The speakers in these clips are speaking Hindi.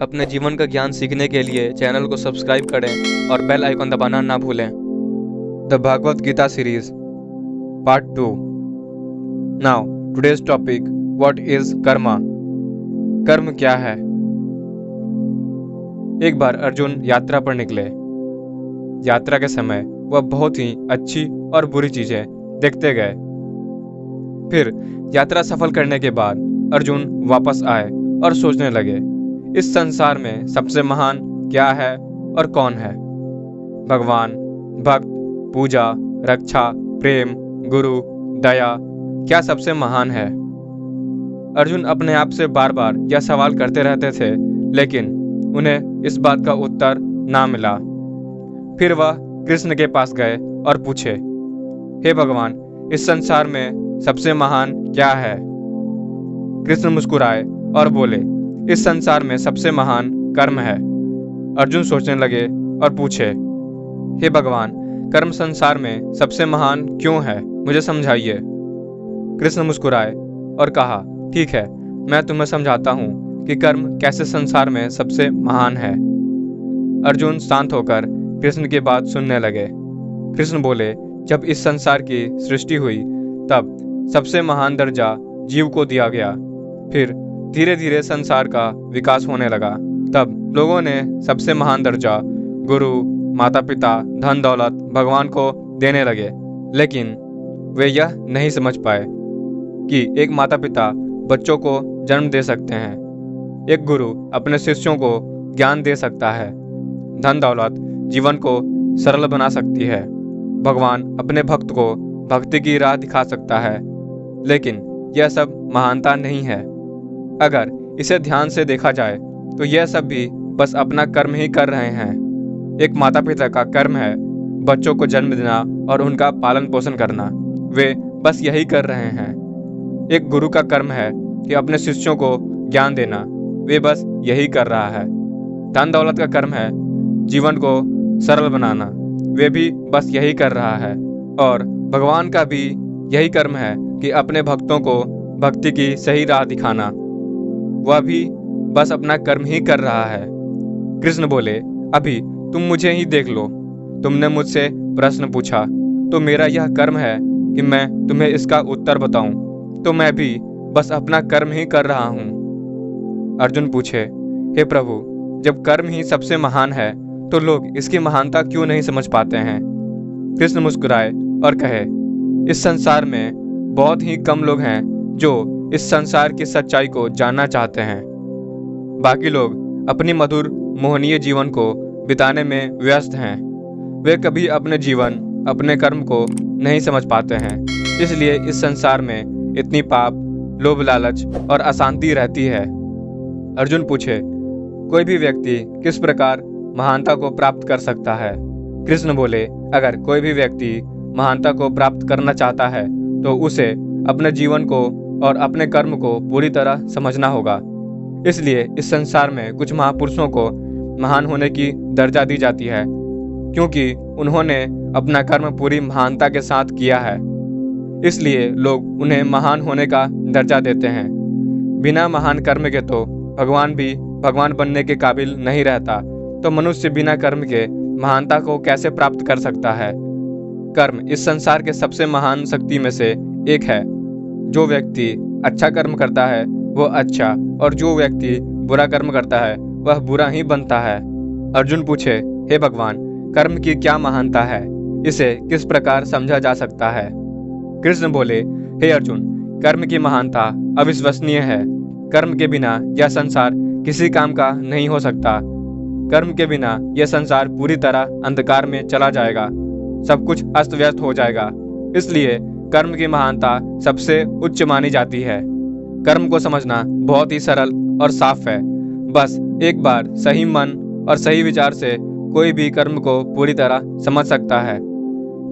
अपने जीवन का ज्ञान सीखने के लिए चैनल को सब्सक्राइब करें और बेल आइकन दबाना ना भूलें। The Bhagavad Gita series part 2। Now today's topic, what is karma? कर्म क्या है? एक बार अर्जुन यात्रा पर निकले। यात्रा के समय वह बहुत ही अच्छी और बुरी चीजें देखते गए। फिर यात्रा सफल करने के बाद अर्जुन वापस आए और सोचने लगे, इस संसार में सबसे महान क्या है और कौन है? भगवान, भक्त, पूजा, रक्षा, प्रेम, गुरु, दया, क्या सबसे महान है? अर्जुन अपने आप से बार बार यह सवाल करते रहते थे, लेकिन उन्हें इस बात का उत्तर ना मिला। फिर वह कृष्ण के पास गए और पूछे, हे भगवान, इस संसार में सबसे महान क्या है? कृष्ण मुस्कुराए और बोले, इस संसार में सबसे महान कर्म है। अर्जुन सोचने लगे और पूछे, हे भगवान, कर्म संसार में सबसे महान क्यों है? मुझे समझाइए। कृष्ण मुस्कुराए और कहा, ठीक है, मैं तुम्हें समझाता हूँ कि कर्म कैसे संसार में सबसे महान है। अर्जुन शांत होकर कृष्ण की बात सुनने लगे। कृष्ण बोले, जब इस संसार की सृष्टि हुई तब सबसे महान दर्जा जीव को दिया गया। फिर धीरे धीरे संसार का विकास होने लगा। तब लोगों ने सबसे महान दर्जा गुरु, माता पिता, धन दौलत, भगवान को देने लगे। लेकिन वे यह नहीं समझ पाए कि एक माता पिता बच्चों को जन्म दे सकते हैं, एक गुरु अपने शिष्यों को ज्ञान दे सकता है, धन दौलत जीवन को सरल बना सकती है, भगवान अपने भक्त को भक्ति की राह दिखा सकता है। लेकिन यह सब महानता नहीं है। अगर इसे ध्यान से देखा जाए तो यह सब भी बस अपना कर्म ही कर रहे हैं। एक माता पिता का कर्म है बच्चों को जन्म देना और उनका पालन पोषण करना, वे बस यही कर रहे हैं। एक गुरु का कर्म है कि अपने शिष्यों को ज्ञान देना, वे बस यही कर रहा है। धन दौलत का कर्म है जीवन को सरल बनाना, वे भी बस यही कर रहा है। और भगवान का भी यही कर्म है कि अपने भक्तों को भक्ति की सही राह दिखाना, वह भी बस अपना कर्म ही कर रहा है। कृष्ण बोले, अभी तुम मुझे ही देख लो। तुमने मुझसे प्रश्न पूछा तो मेरा यह कर्म है कि मैं तुम्हें इसका उत्तर बताऊं, तो मैं भी बस अपना कर्म ही कर रहा हूं। अर्जुन पूछे, हे प्रभु, जब कर्म ही सबसे महान है तो लोग इसकी महानता क्यों नहीं समझ पाते हैं? कृष्ण मुस्कुराए और कहे, इस संसार में बहुत ही कम लोग हैं जो इस संसार की सच्चाई को जानना चाहते हैं। बाकी लोग अपनी मधुर मोहनीय जीवन को बिताने में व्यस्त हैं। वे कभी अपने जीवन, अपने कर्म को नहीं समझ पाते हैं। इसलिए इस संसार में इतनी पाप, लोभ, लालच और अशांति रहती है। अर्जुन पूछे, कोई भी व्यक्ति किस प्रकार महानता को प्राप्त कर सकता है? कृष्ण बोले, अगर कोई भी व्यक्ति महानता को प्राप्त करना चाहता है तो उसे अपने जीवन को और अपने कर्म को पूरी तरह समझना होगा। इसलिए इस संसार में कुछ महापुरुषों को महान होने की दर्जा दी जाती है, क्योंकि उन्होंने अपना कर्म पूरी महानता के साथ किया है। इसलिए लोग उन्हें महान होने का दर्जा देते हैं। बिना महान कर्म के तो भगवान भी भगवान बनने के काबिल नहीं रहता, तो मनुष्य बिना कर्म के महानता को कैसे प्राप्त कर सकता है? कर्म इस संसार के सबसे महान शक्ति में से एक है। जो व्यक्ति अच्छा कर्म करता है वह अच्छा, और जो व्यक्ति बुरा कर्म करता है वह बुरा ही बनता है। अर्जुन पूछे, हे भगवान, कर्म की क्या महानता है? इसे किस प्रकार समझा जा सकता है? कृष्ण बोले, हे अर्जुन, कर्म की महानता अविश्वसनीय है। कर्म के बिना यह संसार किसी काम का नहीं हो सकता। कर्म के बिना यह संसार पूरी तरह अंधकार में चला जाएगा, सब कुछ अस्त व्यस्त हो जाएगा। इसलिए कर्म की महानता सबसे उच्च मानी जाती है। कर्म को समझना बहुत ही सरल और साफ है। बस एक बार सही मन और सही विचार से कोई भी कर्म को पूरी तरह समझ सकता है।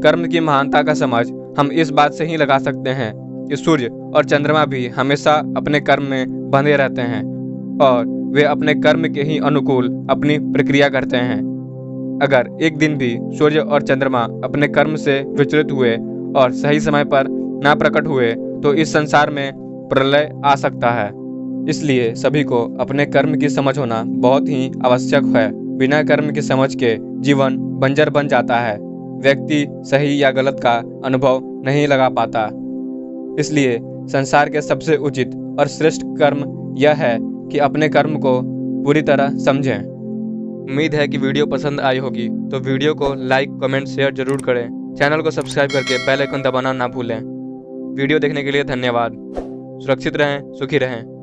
कर्म की महानता का समझ हम इस बात से ही लगा सकते हैं कि सूर्य और चंद्रमा भी हमेशा अपने कर्म में बंधे रहते हैं और वे अपने कर्म के ही अनुकूल अपनी प्रक्रिया करते हैं। अगर एक दिन भी सूर्य और चंद्रमा अपने कर्म से विचलित हुए और सही समय पर ना प्रकट हुए तो इस संसार में प्रलय आ सकता है। इसलिए सभी को अपने कर्म की समझ होना बहुत ही आवश्यक है। बिना कर्म की समझ के जीवन बंजर बन जाता है। व्यक्ति सही या गलत का अनुभव नहीं लगा पाता। इसलिए संसार के सबसे उचित और श्रेष्ठ कर्म यह है कि अपने कर्म को पूरी तरह समझें। उम्मीद है कि वीडियो पसंद आई होगी, तो वीडियो को लाइक, कमेंट, शेयर जरूर करें। चैनल को सब्सक्राइब करके बेल आइकन दबाना ना भूलें। वीडियो देखने के लिए धन्यवाद। सुरक्षित रहें, सुखी रहें।